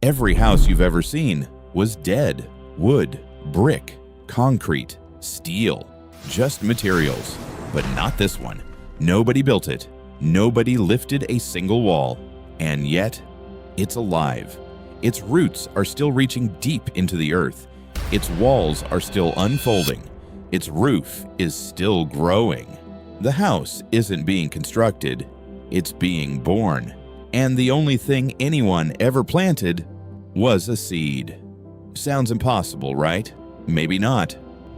Every house you've ever seen was dead. Wood, brick, concrete, steel, just materials. But not this one. Nobody built it. Nobody lifted a single wall. And yet, it's alive. Its roots are still reaching deep into the earth. Its walls are still unfolding. Its roof is still growing. The house isn't being constructed, it's being born. And the only thing anyone ever planted was a seed. Sounds impossible, right? Maybe not,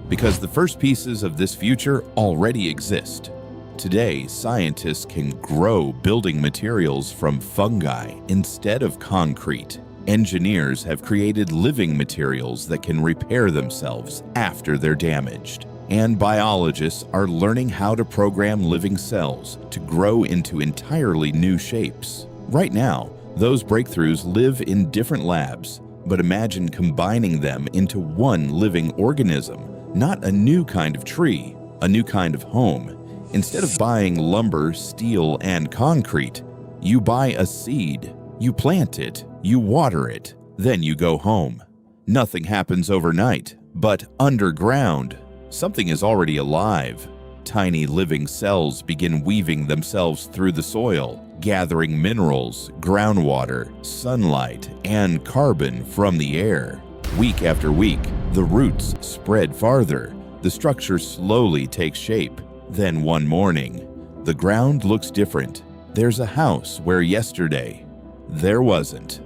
because the first pieces of this future already exist. Today, scientists can grow building materials from fungi instead of concrete. Engineers have created living materials that can repair themselves after they're damaged. And biologists are learning how to program living cells to grow into entirely new shapes. Right now, those breakthroughs live in different labs, but imagine combining them into one living organism, not a new kind of tree, a new kind of home. Instead of buying lumber, steel, and concrete, you buy a seed, you plant it, you water it, then you go home. Nothing happens overnight, but underground, something is already alive. Tiny living cells begin weaving themselves through the soil, gathering minerals, groundwater, sunlight, and carbon from the air. Week after week, the roots spread farther. The structure slowly takes shape. Then one morning, the ground looks different. There's a house where yesterday there wasn't.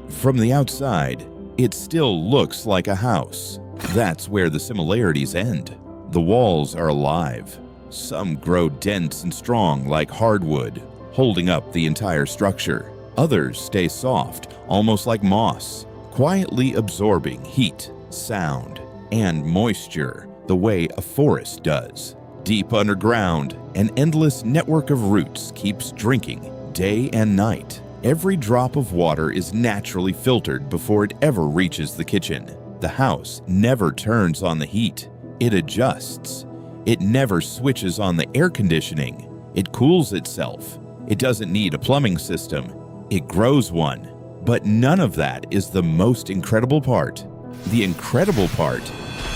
From the outside, it still looks like a house. That's where the similarities end. The walls are alive. Some grow dense and strong like hardwood, holding up the entire structure. Others stay soft, almost like moss, quietly absorbing heat, sound, and moisture the way a forest does. Deep underground, an endless network of roots keeps drinking day and night. Every drop of water is naturally filtered before it ever reaches the kitchen. The house never turns on the heat. It adjusts. It never switches on the air conditioning. It cools itself. It doesn't need a plumbing system. It grows one. But none of that is the most incredible part. The incredible part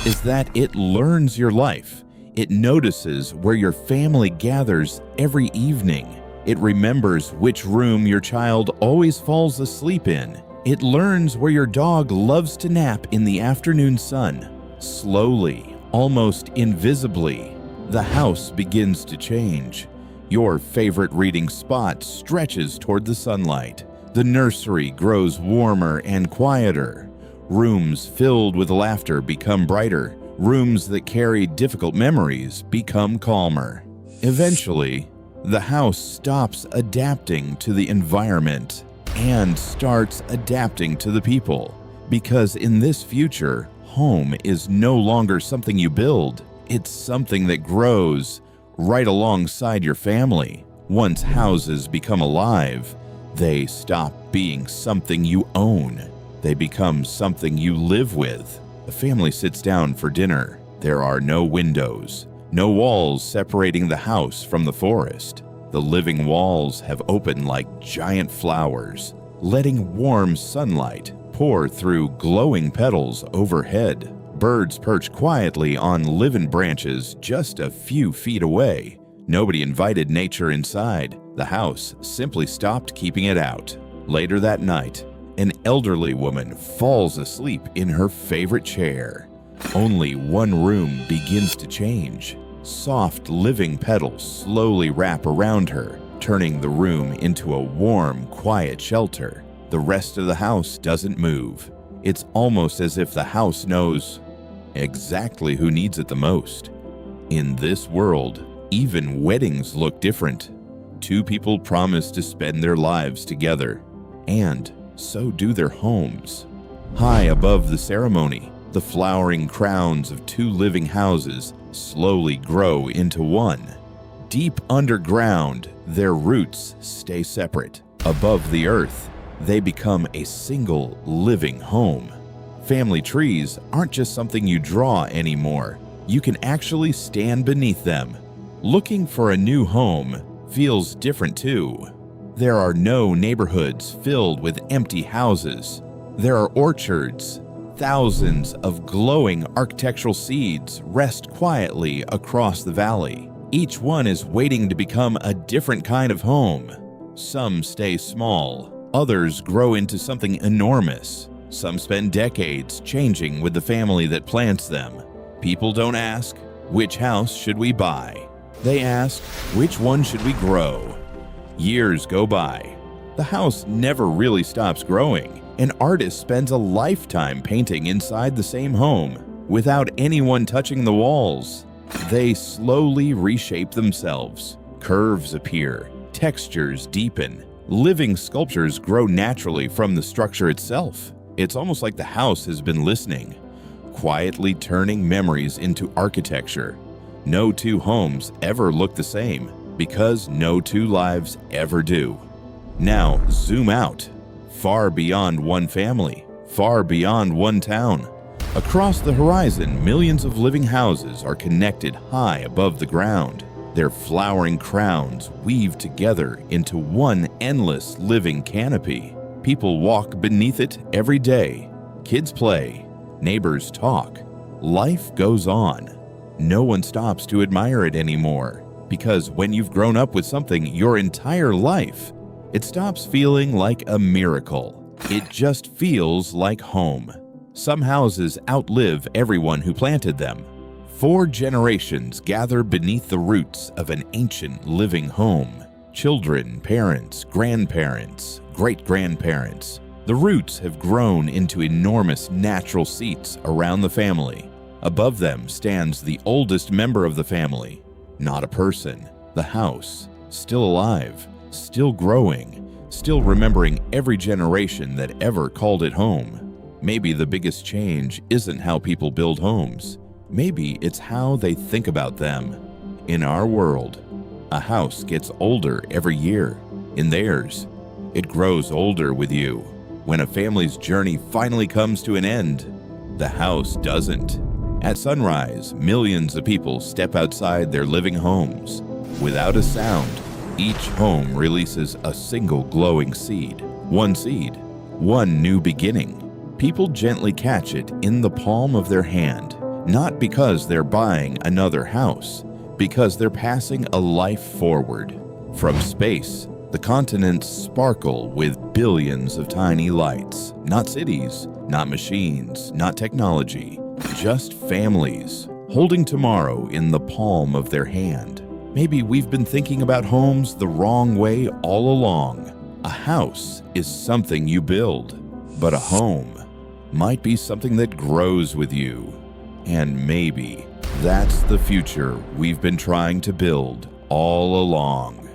is that it learns your life. It notices where your family gathers every evening. It remembers which room your child always falls asleep in. It learns where your dog loves to nap in the afternoon sun. Slowly, almost invisibly, the house begins to change. Your favorite reading spot stretches toward the sunlight. The nursery grows warmer and quieter. Rooms filled with laughter become brighter. Rooms that carry difficult memories become calmer. Eventually, the house stops adapting to the environment and starts adapting to the people. Because in this future, home is no longer something you build. It's something that grows right alongside your family. Once houses become alive, they stop being something you own. They become something you live with. A family sits down for dinner. There are no windows, no walls separating the house from the forest. The living walls have opened like giant flowers, letting warm sunlight pour through glowing petals overhead. Birds perch quietly on living branches just a few feet away. Nobody invited nature inside. The house simply stopped keeping it out. Later that night, an elderly woman falls asleep in her favorite chair. Only one room begins to change. Soft living petals slowly wrap around her, turning the room into a warm, quiet shelter. The rest of the house doesn't move. It's almost as if the house knows exactly who needs it the most. In this world, even weddings look different. Two people promise to spend their lives together, and so do their homes. High above the ceremony, the flowering crowns of two living houses slowly grow into one. Deep underground, their roots stay separate. Above the earth, they become a single living home. Family trees aren't just something you draw anymore. You can actually stand beneath them. Looking for a new home feels different too. There are no neighborhoods filled with empty houses. There are orchards. Thousands of glowing architectural seeds rest quietly across the valley. Each one is waiting to become a different kind of home. Some stay small, others grow into something enormous. Some spend decades changing with the family that plants them. People don't ask, which house should we buy? They ask, which one should we grow? Years go by. The house never really stops growing. An artist spends a lifetime painting inside the same home without anyone touching the walls. They slowly reshape themselves. Curves appear, textures deepen, living sculptures grow naturally from the structure itself. It's almost like the house has been listening, quietly turning memories into architecture. No two homes ever look the same because no two lives ever do. Now zoom out. Far beyond one family, far beyond one town. Across the horizon, millions of living houses are connected high above the ground. Their flowering crowns weave together into one endless living canopy. People walk beneath it every day. Kids play. Neighbors talk. Life goes on. No one stops to admire it anymore, because when you've grown up with something your entire life, it stops feeling like a miracle. It just feels like home. Some houses outlive everyone who planted them. 4 generations gather beneath the roots of an ancient living home. Children, parents, grandparents, great-grandparents. The roots have grown into enormous natural seats around the family. Above them stands the oldest member of the family. Not a person, the house, still alive, still growing, still remembering every generation that ever called it home. Maybe the biggest change isn't how people build homes. Maybe it's how they think about them. In our world, a house gets older every year. In theirs, it grows older with you. When a family's journey finally comes to an end, the house doesn't. At sunrise, millions of people step outside their living homes. Without a sound, each home releases a single glowing seed, one new beginning. People gently catch it in the palm of their hand, not because they're buying another house, because they're passing a life forward. From space, the continents sparkle with billions of tiny lights. Not cities, not machines, not technology, just families, holding tomorrow in the palm of their hand. Maybe we've been thinking about homes the wrong way all along. A house is something you build, but a home might be something that grows with you. And maybe that's the future we've been trying to build all along.